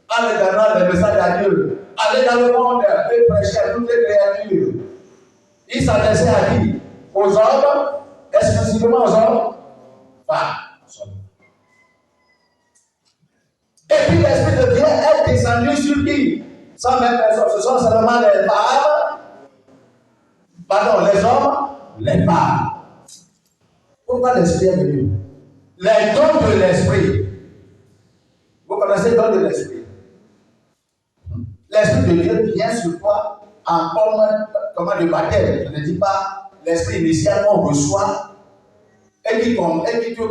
Allez dans le message à Dieu. Allez dans le monde et prêcher à toutes les créatures. Il s'adressait à qui? Aux hommes, exclusivement aux hommes? Pas seulement. Et puis l'Esprit de Dieu est descendu sur qui? 120 personnes. Ce sont seulement les femmes. Pardon, les hommes, les femmes. Pourquoi l'Esprit est venu? Les dons de l'Esprit. Vous connaissez les dons de l'Esprit? L'Esprit de Dieu vient sur toi en forme de baptême. Je ne dis pas l'Esprit initial qu'on reçoit et qui te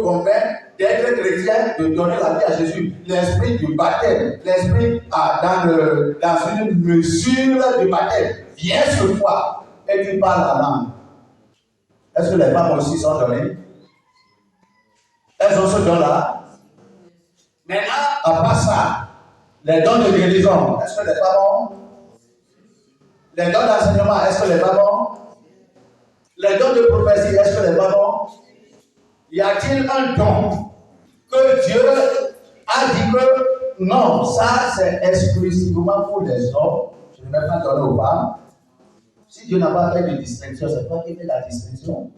convainc d'être chrétien, de donner la vie à Jésus. L'Esprit du baptême, l'Esprit dans une mesure de baptême vient sur toi et tu parles la langue. Est-ce que les femmes aussi sont données? Elles ont ce don-là. Maintenant, à part ça, les dons de guérison, est-ce que les femmes ont? Les dons d'enseignement, est-ce que les femmes ont? Les dons de prophétie, est-ce que les femmes ont? Y a-t-il un don que Dieu a dit que non, ça c'est exclusivement pour les hommes, je ne vais pas donner aux femmes? Si Dieu n'a pas fait de distinction, c'est toi qui fais la distinction.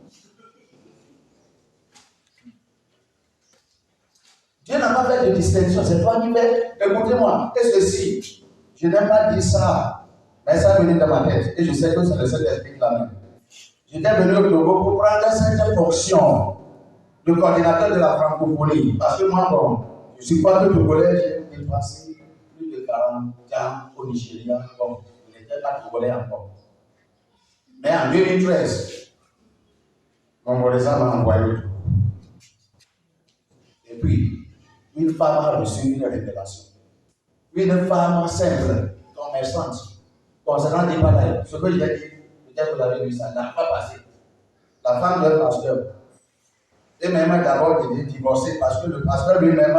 Dieu n'a pas fait de distinction, c'est toi qui fais. Écoutez-moi, et ceci, je n'ai pas dit ça, mais ça venait dans ma tête, et je sais que c'est le Saint-Esprit qui l'a mis. J'étais venu au Togo pour prendre cette fonction de coordinateur de la francophonie, parce que moi, bon, je suis pas de Togolais, j'ai passé plus de 40 ans au Nigeria, bon, je n'étais pas Togolais encore. Mais en 2013, mon voisin m'a envoyé au Togo. Et puis, une femme a reçu une révélation. Une femme simple, commerçante, concernant des batailles. Ce que j'ai dit, peut-être que vous avez vu ça, n'a pas passé. La femme de pasteur. Et même d'abord, il est divorcé parce que le pasteur lui-même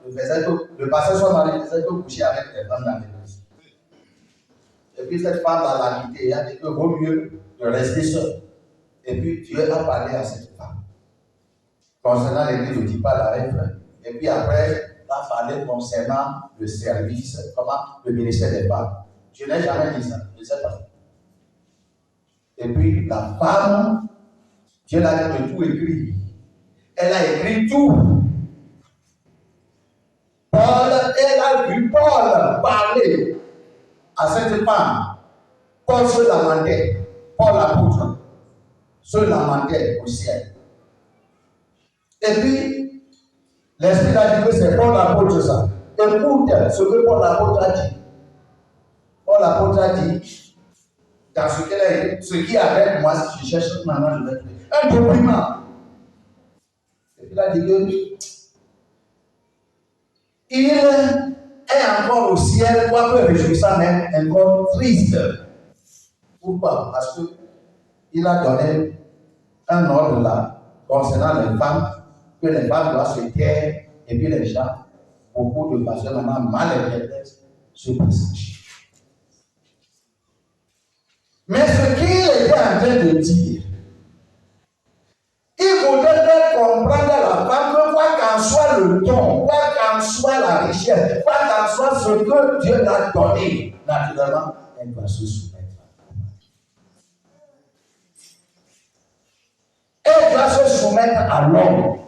faisait que le pasteur soit marié, faisait que coucher avec les femmes dans l'église. Et puis cette femme l'a quitté, elle a dit que vaut mieux de rester seul. Et puis Dieu a parlé à cette femme. Concernant l'église, je ne dis pas la règle. Et puis après, il a parlé concernant le service, comment le ministère des femmes. Je n'ai jamais dit ça, je ne sais pas. Et puis la femme, Dieu l'a dit de tout écrire. Elle a écrit tout. Elle a vu Paul parler à cette femme. Paul se lamentait, Paul l'apôtre se lamentait au ciel. Et puis, l'Esprit a dit que c'est Paul l'apôtre ça. Écoute ce que Paul l'apôtre a dit. Paul l'apôtre a dit, dans ce qu'elle a dit, ce qui est avec moi, si je cherche maintenant, je vais trouver. Un document. Et puis il a dit que il est encore au ciel, quoique réjouissant, même encore triste. Pourquoi? Parce qu'il a donné un ordre là concernant les femmes, que les femmes doivent se taire, et puis les gens, beaucoup de pasteurs maintenant mal interprètent ce passage. Mais ce qu'il était en train de dire, il voudrait faire comprendre à la femme que quoi qu'en soit le don, quoi qu'en soit la richesse, quoi qu'en soit ce que Dieu l'a donné, naturellement, elle doit se soumettre. Elle doit se soumettre à l'homme.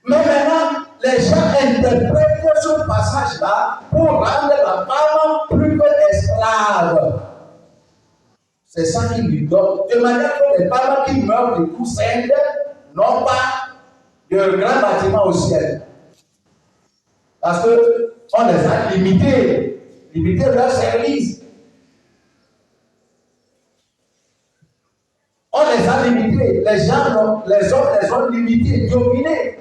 Mais maintenant, les gens interprètent ce passage-là pour rendre la femme plus que esclave. C'est ça qui lui donne. De manière que les femmes qui meurent de coups saintes n'ont pas de grand bâtiment au ciel. Parce qu'on les a limitées leur service. On les a limités. Les gens, les hommes les ont limités, dominés.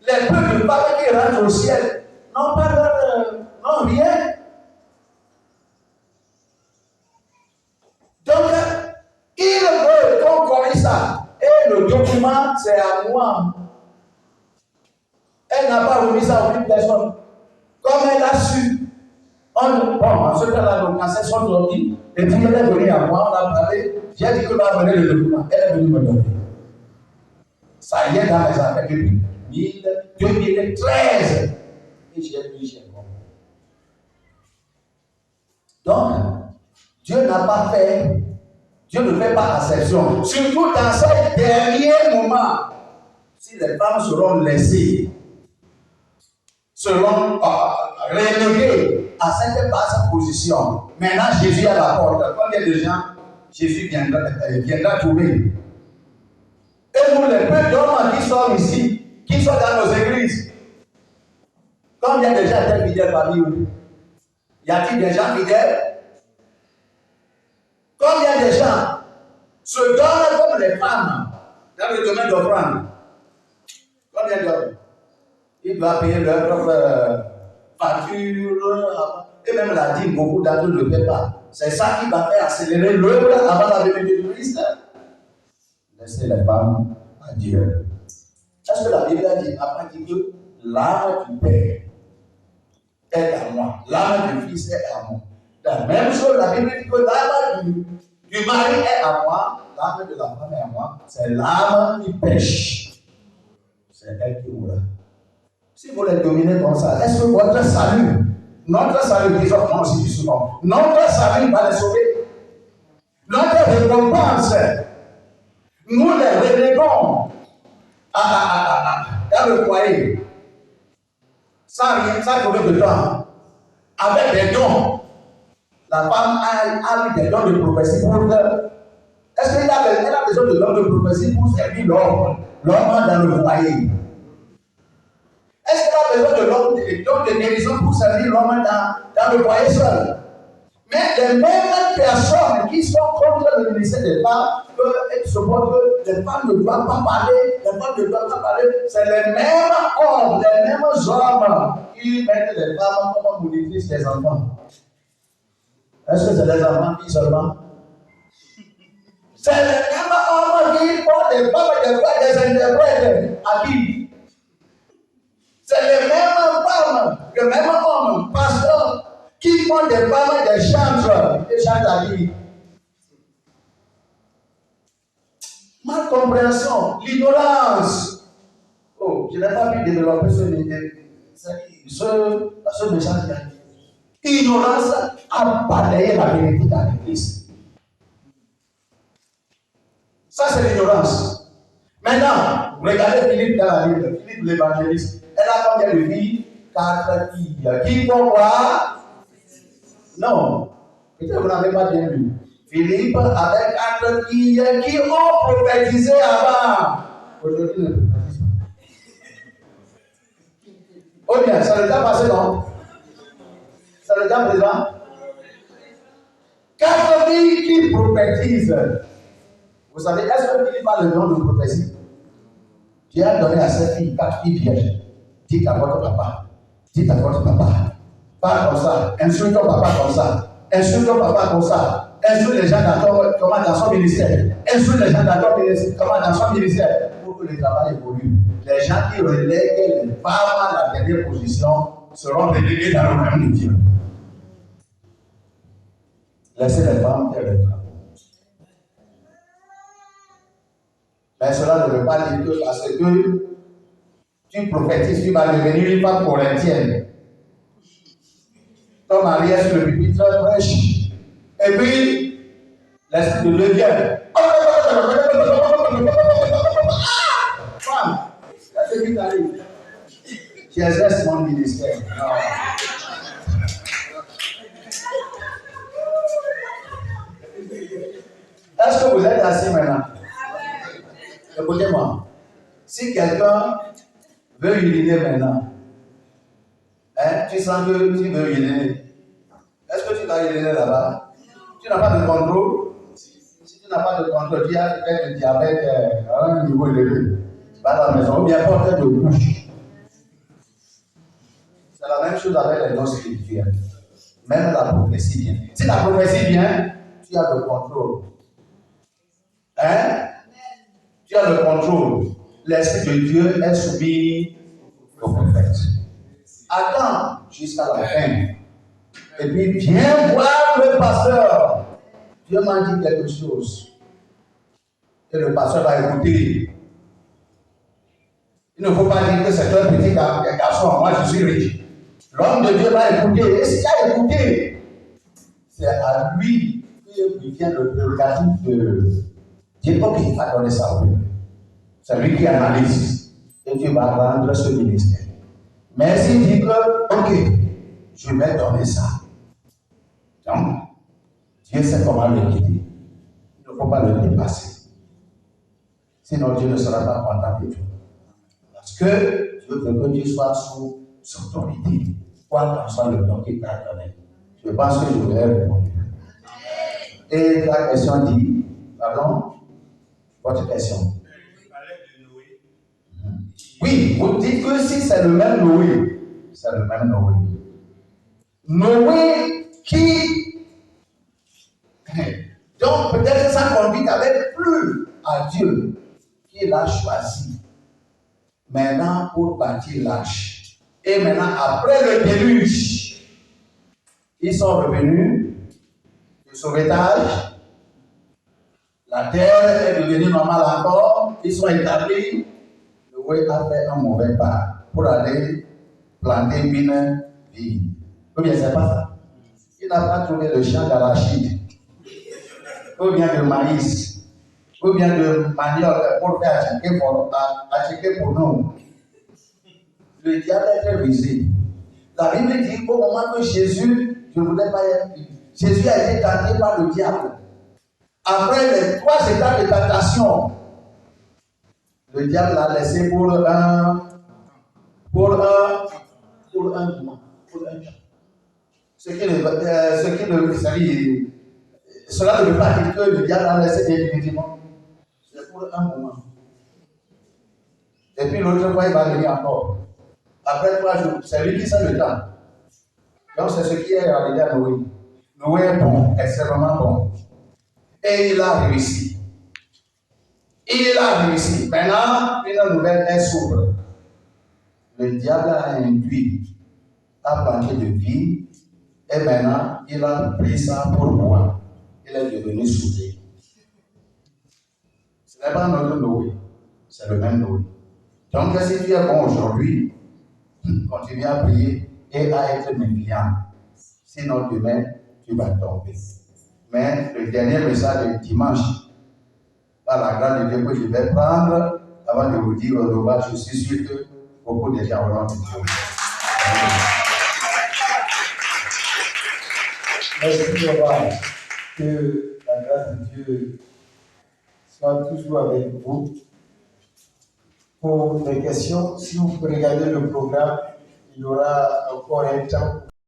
Les peu de femmes qui rentrent au ciel n'ont pas n'ont rien. Donc, il veut qu'on corrige ça. Et le document, c'est à moi. Elle n'a pas remis ça à aucune personne. Comme elle a su. En ce cas-là, nos conseils sont sortis. Et puis elle est venue à moi, on a parlé. J'ai dit que va amener le document. Elle est venue me donner. Ça y est dans mes affaires depuis 2013. Et j'ai compris. Donc, Dieu n'a pas fait, Dieu ne fait pas exception. Surtout dans ces derniers moments, si les femmes seront laissées, seront reléguées à cette basse position. Maintenant, Jésus est à la porte. Combien de gens Jésus viendra trouver? Et nous, les peu d'hommes qui sont ici, qui sont dans nos églises, combien de gens étaient fidèles parmi nous? Y a-t-il des gens fidèles? Combien de gens se donnent comme les femmes dans le domaine d'offrande? Combien d'hommes? Ils doivent payer leur propre facture, et même la dîme, beaucoup d'entre eux ne le paient pas. C'est ça qui va faire accélérer l'œuvre avant la venue de Christ. Laissez les femmes à Dieu. Est-ce que la Bible n'a pas dit que l'âme du Père est à moi, l'âme du Fils est à moi? La même chose, la Bible dit que l'âme du mari est à moi, l'âme de la femme est à moi. C'est l'âme qui pêche. C'est elle qui mourra. Si vous les dominez comme ça, est-ce que votre salut, notre salut, disons, non, si tu suis bon, notre salut va les sauver? Notre récompense, nous les relégons dans le foyer, sans rien, sans trouver de temps, avec des dons. La femme a eu des dons de prophétie pour elle. Est-ce qu'elle a besoin de dons de prophétie pour servir l'homme dans le foyer? Est-ce qu'elle a besoin de dons de guérison pour servir l'homme dans le foyer seul? Mais les mêmes personnes qui sont contre le ministère des femmes, elles se montrent que les femmes ne doivent pas parler, les femmes ne doivent pas parler. C'est les mêmes hommes, les mêmes hommes qui mettent les femmes comme monitrices des enfants. Est-ce que c'est les enfants qui seulement? C'est les mêmes hommes qui font des femmes des interprètes à qui? C'est les mêmes femmes, les mêmes hommes, pasteurs, qui font des femmes des chantres, des chantres à qui? Mal compréhension, l'ignorance. Oh, je n'ai pas pu développer ce message. Ignorance a balayé la vérité dans l'église. Ça, c'est l'ignorance. Maintenant, regardez Philippe dans la Bible, Philippe l'évangéliste. Elle a combien de filles? 4 filles. Qui font quoi? Non. Peut-être que vous n'avez pas bien lu. Philippe avec 4 filles qui ont prophétisé avant. Aujourd'hui, ne prophétise pas. Oh bien, ça le temps passé, non? Ça le temps présent? 4 filles qui prophétisent. Vous savez, est-ce que Philippe a le nom de prophétie? Dieu a donné à cette fille 4 filles vierges. Dites à votre papa. Dites à votre papa. Pas comme ça. Insulte ton papa comme ça. Insulte ton papa comme ça. Insulte les gens dans son ministère. Insulte les gens dans son ministère. Pour que le travail évolue. Les gens qui relèguent les femmes à la dernière position seront relégués dans le royaume de Dieu. Laissez les femmes faire le travail. Mais cela ne veut pas dire que parce que tu prophétises, tu vas devenir une femme corinthienne. Ton mari est sur le pupitre, prêche. Et puis, l'esprit de Dieu vient. Femme, c'est ce qui t'arrive. Tu exerces mon ministère. Non. Est-ce que vous êtes assis maintenant? Écoutez-moi. Si quelqu'un veut uriner maintenant, hein, tu sens que tu veux uriner. Est-ce que tu vas uriner là-bas? Tu n'as pas de contrôle. Si tu n'as pas de contrôle, tu as peut-être le diabète à un niveau élevé. Tu vas à la maison ou bien porter de bouche. C'est la même chose avec les dons spirituels. Même la prophétie vient. Si la prophétie vient, tu as le contrôle. Hein? Tu as le contrôle. L'Esprit de Dieu est soumis au prophète. Attends jusqu'à la fin. Et puis viens voir le pasteur. Dieu m'a dit quelque chose. Et le pasteur va écouter. Il ne faut pas dire que c'est un petit garçon. Moi, je suis riche. L'homme de Dieu va écouter. Et s'il a écouté, c'est à lui qui vient le prérogative de dire ok, il va donner ça au peuple. C'est lui qui analyse. Et tu vas rendre ce ministère. Mais s'il dit que, ok, je vais donner ça. Donc, Dieu sait comment le guider. Il ne faut pas le dépasser. Sinon, Dieu ne sera pas content de toi. Parce que Dieu veut que tu sois sous autorité. Quoi qu'en soit le don qu'il t'a donné. Je pense que je vous ai répondu. Et la question dit, pardon, votre question. Oui, vous dites que si c'est le même Noé, c'est le même Noé. Noé qui, donc peut-être sa conduite n'avait plus à Dieu, qui l'a choisi maintenant pour bâtir l'arche. Et maintenant, après le déluge, ils sont revenus du sauvetage. La terre est devenue normale encore. Ils sont établis. Noé a fait un mauvais pas pour aller planter une vigne. Ou bien c'est pas ça. Il n'a pas trouvé le champ d'arachide, ou bien de maïs, ou bien de manioc pour faire acheter pour nous. Le diable est très visé. La Bible dit qu'au moment que Jésus, je ne voulais pas y être, Jésus a été tenté par le diable. Après les 3 étapes de tentation, le diable l'a laissé pour un moment. Cela ne veut pas dire que le diable l'a laissé définitivement. C'est pour un moment. Et puis l'autre fois, il va venir encore. Après 3 jours, c'est lui qui sait le temps. Donc c'est ce qui est arrivé à Noé. Noé est bon, extrêmement bon. Et il a réussi. Maintenant, une nouvelle est s'ouvre. Le diable a induit à planter de vie. Et maintenant, il a pris ça pour moi. Il est devenu soudé. Ce n'est pas notre Noé, c'est le même Noé. Donc, si tu es bon aujourd'hui, continue à prier et à être méfiant. Sinon, demain, tu vas tomber. Mais le dernier message de dimanche, par la grâce de Dieu que je vais prendre avant de vous dire au revoir. Je suis sûr que beaucoup de gens auront été. Merci, Omar. Que la grâce de Dieu soit toujours avec vous. Pour les questions, si vous regardez le programme, il y aura encore un temps